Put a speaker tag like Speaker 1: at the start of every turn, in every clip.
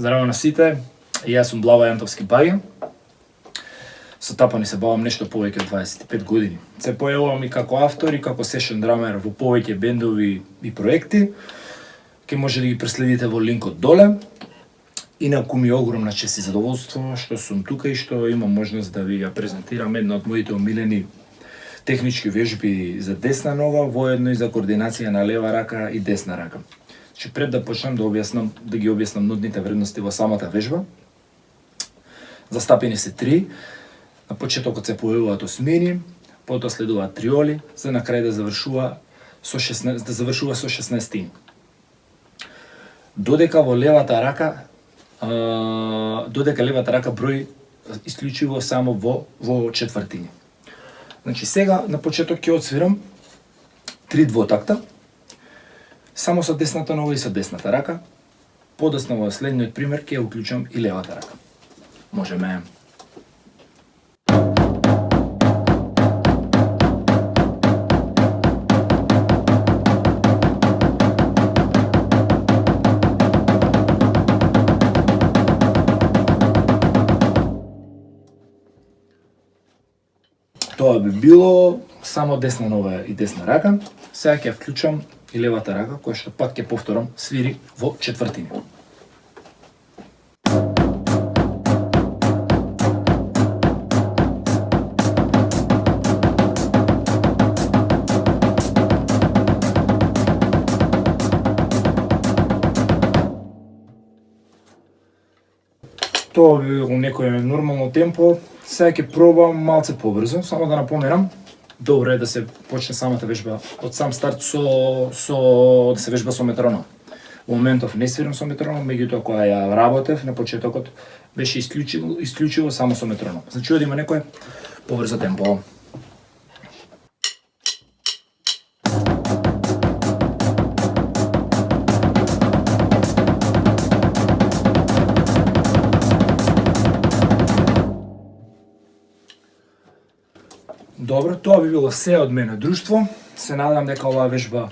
Speaker 1: Здраво на сите, јас сум Блава Јантовски Баје. Со тапани се бавам нешто повеќе од 25 години. Се појавувам и како автор и како сешен драмер во повеќе бендови и проекти. Ке може да ги преследите во линкот доле. Инаку ми е огромна чест и задоволство што сум тука и што имам можност да ви ја презентирам една од моите омилени технички вежби за десна нога, воедно и за координација на лева рака и десна рака. Пред да почнам да ги објаснам нудните вредности во самата вежба. Застапени се 3. На почетокот се појавуваат осмини, потоа следуваат триоли, за на крај да завршува со 16. Додека левата рака брои исклучиво само во четвртини. Значи сега на почеток ќе отсвирам 3 двотакта, само со десната нога и со десната рака. Подоцна во следниот пример ќе уклучам и левата рака. Можеме. Тоа би било само десна нога и десна рака. Сега ќе вклучам и левата рака, која што пак ќе повторам свири во четвртини. Тоа би било некој нормално темпо. Сега ќе пробам малце побрзо, само да напоменам, добро е да се почне самата вежба од сам старт да се вежба со метроном. Во моментов не свирам со метроном, меѓутоа кога ја работев на почетокот беше исклучиво само со метроном. Значи да има некој побрзо темпо. Добро, тоа би било се од мене, друштво. Се надам дека оваа вежба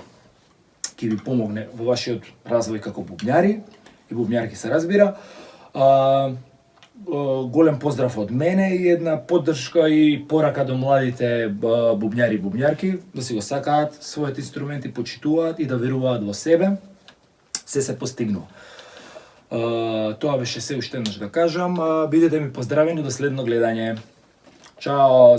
Speaker 1: ќе ви помогне во вашиот развој како бубњари и бубњарки се разбира. Голем поздрав од мене и една поддршка и порака до младите бубњари и бубњарки да си го сакаат својот инструмент и почитуваат и да веруваат во себе. Се постигнува. Тоа беше се уште еднаш да кажам. Бидете ми поздравени до следно гледање. Чао!